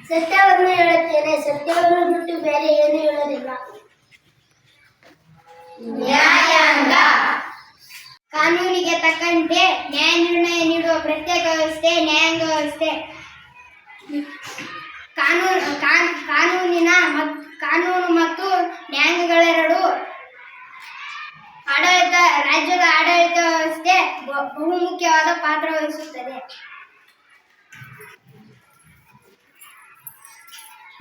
ಸತ್ಯವನ್ನು ಹೇಳುತ್ತೇನೆ, ಸತ್ಯವನ್ನು ಬಿಟ್ಟು ಬೇರೆ ಏನು ಹೇಳೋದಿಲ್ಲ. ನ್ಯಾಯಾಂಗ ಕಾನೂನಿಗೆ ತಕ್ಕಂತೆ ನ್ಯಾಯ ನಿರ್ಣಯ ನೀಡುವ ಪ್ರತ್ಯೇಕ ವ್ಯವಸ್ಥೆ ನ್ಯಾಯಾಂಗ ವ್ಯವಸ್ಥೆ. ಕಾನೂನು ಮತ್ತು ನ್ಯಾಯಾಂಗಗಳೆರಡೂ ರಾಜ್ಯದ ಆಡಳಿತ ವ್ಯವಸ್ಥೆ ಬಹುಮುಖ್ಯವಾದ ಪಾತ್ರ ವಹಿಸುತ್ತದೆ.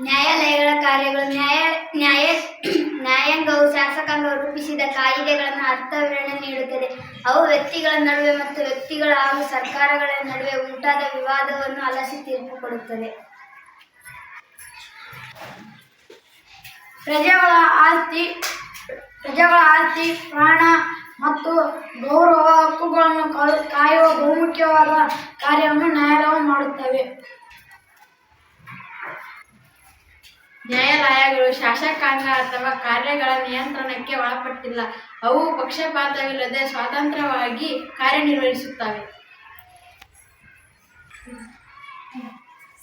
ನ್ಯಾಯಾಲಯಗಳ ಕಾರ್ಯಗಳು. ನ್ಯಾಯಾಂಗವು ಶಾಸಕಾಂಗ ರೂಪಿಸಿದ ಕಾಯಿದೆಗಳನ್ನು ಅರ್ಥವಿವರಣೆ ನೀಡುತ್ತದೆ. ಅವು ವ್ಯಕ್ತಿಗಳ ನಡುವೆ ಮತ್ತು ವ್ಯಕ್ತಿಗಳ ಹಾಗೂ ಸರ್ಕಾರಗಳ ನಡುವೆ ಉಂಟಾದ ವಿವಾದವನ್ನು ಅಲಸಿ ತೀರ್ಪು ಕೊಡುತ್ತದೆ. ಪ್ರಜೆಗಳ ಆಸ್ತಿ, ಪ್ರಾಣ ಮತ್ತು ಗೌರವ ಹಕ್ಕುಗಳನ್ನು ಕಾಯುವ ಬಹುಮುಖ್ಯವಾದ ಕಾರ್ಯವನ್ನು ನ್ಯಾಯಾಲಯವು ಮಾಡುತ್ತವೆ. ನ್ಯಾಯಾಲಯಗಳು ಶಾಸಕಾಂಗ ಅಥವಾ ಕಾರ್ಯಗಳ ನಿಯಂತ್ರಣಕ್ಕೆ ಒಳಪಟ್ಟಿಲ್ಲ. ಅವು ಪಕ್ಷಪಾತವಿಲ್ಲದೆ ಸ್ವತಂತ್ರವಾಗಿ ಕಾರ್ಯನಿರ್ವಹಿಸುತ್ತವೆ.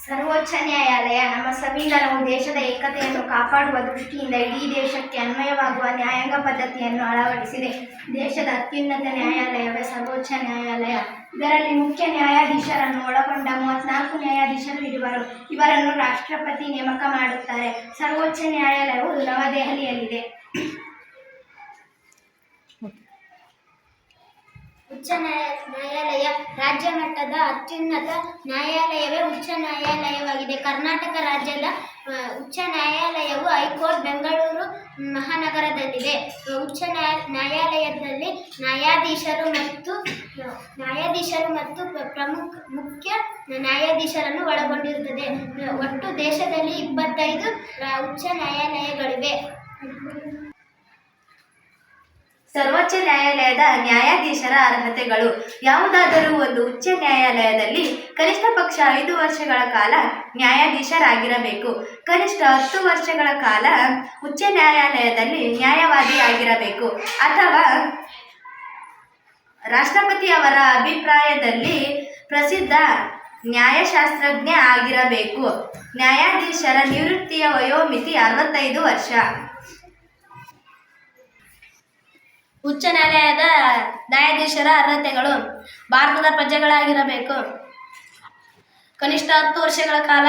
ಸರ್ವೋಚ್ಚ ನ್ಯಾಯಾಲಯ. ನಮ್ಮ ಸಂವಿಧಾನವು ದೇಶದ ಏಕತೆಯನ್ನು ಕಾಪಾಡುವ ದೃಷ್ಟಿಯಿಂದ ಇಡೀ ದೇಶಕ್ಕೆ ಅನ್ವಯವಾಗುವ ನ್ಯಾಯಾಂಗ ಪದ್ಧತಿಯನ್ನು ಅಳವಡಿಸಿದೆ. ದೇಶದ ಅತ್ಯುನ್ನತ ನ್ಯಾಯಾಲಯವೇ ಸರ್ವೋಚ್ಚ ನ್ಯಾಯಾಲಯ. ಇದರಲ್ಲಿ ಮುಖ್ಯ ನ್ಯಾಯಾಧೀಶರನ್ನು ಒಳಗೊಂಡ 34 ನ್ಯಾಯಾಧೀಶರು ಇರುವರು. ಇವರನ್ನು ರಾಷ್ಟ್ರಪತಿ ನೇಮಕ ಮಾಡುತ್ತಾರೆ. ಸರ್ವೋಚ್ಚ ನ್ಯಾಯಾಲಯವು ನವದೆಹಲಿಯಲ್ಲಿದೆ. ಉಚ್ಚ ನ್ಯಾಯಾಲಯ. ರಾಜ್ಯ ಮಟ್ಟದ ಅತ್ಯುನ್ನತ ನ್ಯಾಯಾಲಯವೇ ಉಚ್ಚ ನ್ಯಾಯಾಲಯವಾಗಿದೆ. ಕರ್ನಾಟಕ ರಾಜ್ಯದ ಉಚ್ಚ ನ್ಯಾಯಾಲಯವು ಹೈಕೋರ್ಟ್ ಬೆಂಗಳೂರು ಮಹಾನಗರದಲ್ಲಿದೆ. ಉಚ್ಚ ನ್ಯಾಯಾಲಯದಲ್ಲಿ ನ್ಯಾಯಾಧೀಶರು ಮತ್ತು ಮುಖ್ಯ ನ್ಯಾಯಾಧೀಶರನ್ನು ಒಳಗೊಂಡಿರುತ್ತದೆ. ಒಟ್ಟು ದೇಶದಲ್ಲಿ 25 ಉಚ್ಚ ನ್ಯಾಯಾಲಯಗಳಿವೆ. ಸರ್ವೋಚ್ಚ ನ್ಯಾಯಾಲಯದ ನ್ಯಾಯಾಧೀಶರ ಅರ್ಹತೆಗಳು. ಯಾವುದಾದರೂ ಒಂದು ಉಚ್ಚ ನ್ಯಾಯಾಲಯದಲ್ಲಿ ಕನಿಷ್ಠ ಪಕ್ಷ 5 ವರ್ಷಗಳ ಕಾಲ ನ್ಯಾಯಾಧೀಶರಾಗಿರಬೇಕು. ಕನಿಷ್ಠ 10 ವರ್ಷಗಳ ಕಾಲ ಉಚ್ಚ ನ್ಯಾಯಾಲಯದಲ್ಲಿ ನ್ಯಾಯವಾದಿಯಾಗಿರಬೇಕು ಅಥವಾ ರಾಷ್ಟ್ರಪತಿಯವರ ಅಭಿಪ್ರಾಯದಲ್ಲಿ ಪ್ರಸಿದ್ಧ ನ್ಯಾಯಶಾಸ್ತ್ರಜ್ಞ ಆಗಿರಬೇಕು. ನ್ಯಾಯಾಧೀಶರ ನಿವೃತ್ತಿಯ ವಯೋಮಿತಿ 65 ವರ್ಷ. ಉಚ್ಚ ನ್ಯಾಯಾಲಯದ ನ್ಯಾಯಾಧೀಶರ ಅರ್ಹತೆಗಳು. ಭಾರತದ ಪ್ರಜೆಗಳಾಗಿರಬೇಕು. ಕನಿಷ್ಠ 10 ವರ್ಷಗಳ ಕಾಲ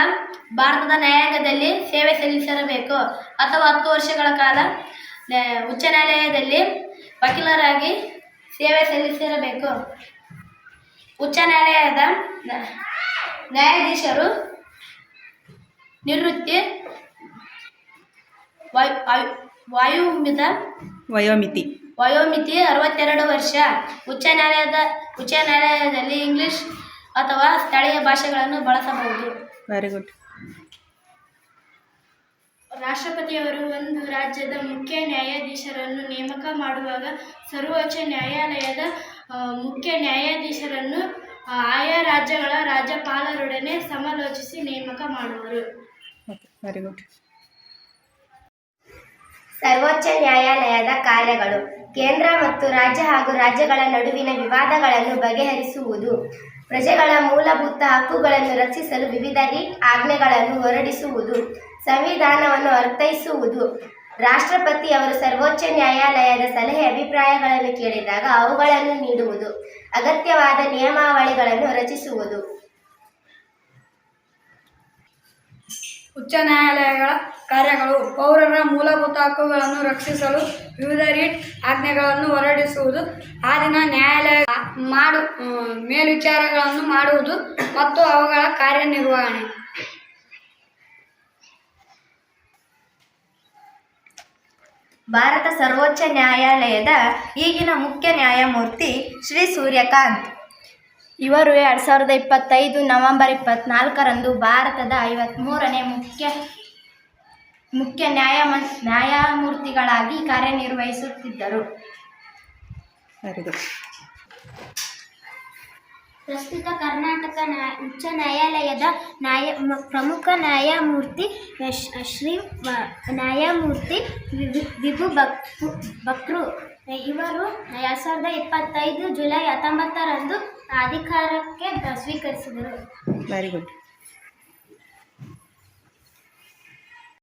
ಭಾರತದ ನ್ಯಾಯಾಂಗದಲ್ಲಿ ಸೇವೆ ಸಲ್ಲಿಸಿರಬೇಕು ಅಥವಾ 10 ವರ್ಷಗಳ ಕಾಲ ಉಚ್ಚ ನ್ಯಾಯಾಲಯದಲ್ಲಿ ವಕೀಲರಾಗಿ ಸೇವೆ ಸಲ್ಲಿಸಿರಬೇಕು. ಉಚ್ಚ ನ್ಯಾಯಾಲಯದ ನ್ಯಾಯಾಧೀಶರು ನಿವೃತ್ತಿ ವಯೋಮಿತಿ 62 ವರ್ಷ. ಉಚ್ಚ ನ್ಯಾಯಾಲಯದಲ್ಲಿ ಇಂಗ್ಲಿಷ್ ಅಥವಾ ಸ್ಥಳೀಯ ಭಾಷೆಗಳನ್ನು ಬಳಸಬಹುದು. Very good. ರಾಷ್ಟ್ರಪತಿಯವರು ಒಂದು ರಾಜ್ಯದ ಮುಖ್ಯ ನ್ಯಾಯಾಧೀಶರನ್ನು ನೇಮಕ ಮಾಡುವಾಗ ಸರ್ವೋಚ್ಚ ನ್ಯಾಯಾಲಯದ ಮುಖ್ಯ ನ್ಯಾಯಾಧೀಶರನ್ನು ಆಯಾ ರಾಜ್ಯಗಳ ರಾಜ್ಯಪಾಲರೊಡನೆ ಸಮಾಲೋಚಿಸಿ ನೇಮಕ ಮಾಡುವರು. Very good. ಸರ್ವೋಚ್ಚ ನ್ಯಾಯಾಲಯದ ಕಾರ್ಯಗಳು. ಕೇಂದ್ರ ಮತ್ತು ರಾಜ್ಯ ಹಾಗೂ ರಾಜ್ಯಗಳ ನಡುವಿನ ವಿವಾದಗಳನ್ನು ಬಗೆಹರಿಸುವುದು. ಪ್ರಜೆಗಳ ಮೂಲಭೂತ ಹಕ್ಕುಗಳನ್ನು ರಕ್ಷಿಸಲು ವಿವಿಧ ರಿಟ್ ಆಜ್ಞೆಗಳನ್ನು ಹೊರಡಿಸುವುದು. ಸಂವಿಧಾನವನ್ನು ಅರ್ಥೈಸುವುದು. ರಾಷ್ಟ್ರಪತಿ ಅವರು ಸರ್ವೋಚ್ಚ ನ್ಯಾಯಾಲಯದ ಸಲಹೆ ಅಭಿಪ್ರಾಯಗಳನ್ನು ಕೇಳಿದಾಗ ಅವುಗಳನ್ನು ನೀಡುವುದು. ಅಗತ್ಯವಾದ ನಿಯಮಾವಳಿಗಳನ್ನು ರಚಿಸುವುದು. ಉಚ್ಚ ನ್ಯಾಯಾಲಯಗಳ ಕಾರ್ಯಗಳು. ಪೌರರ ಮೂಲಭೂತ ಹಕ್ಕುಗಳನ್ನು ರಕ್ಷಿಸಲು ವಿವಿಧ ರಿಟ್ ಆಜ್ಞೆಗಳನ್ನು ಹೊರಡಿಸುವುದು. ಆ ದಿನ ನ್ಯಾಯಾಲಯ ಮೇಲ್ವಿಚಾರಗಳನ್ನು ಮಾಡುವುದು ಮತ್ತು ಅವುಗಳ ಕಾರ್ಯನಿರ್ವಹಣೆ. ಭಾರತ ಸರ್ವೋಚ್ಚ ನ್ಯಾಯಾಲಯದ ಈಗಿನ ಮುಖ್ಯ ನ್ಯಾಯಮೂರ್ತಿ ಶ್ರೀ ಸೂರ್ಯಕಾಂತ್. ಇವರು 2025 ನವೆಂಬರ್ 24ರಂದು ಭಾರತದ 53ನೇ ಮುಖ್ಯ ನ್ಯಾಯಮೂರ್ತಿಗಳಾಗಿ ಕಾರ್ಯನಿರ್ವಹಿಸುತ್ತಿದ್ದರು. ಪ್ರಸ್ತುತ ಕರ್ನಾಟಕ ಉಚ್ಚ ನ್ಯಾಯಾಲಯದ ಪ್ರಮುಖ ನ್ಯಾಯಮೂರ್ತಿ ಶ್ರೀ ನ್ಯಾಯಮೂರ್ತಿ ವಿಭು ಬಕ್ರು. ಇವರು 2025 ಜುಲೈ 19ರಂದು ಅಧಿಕಾರಕ್ಕೆ ಸ್ವೀಕರಿಸಿದರು. Very good.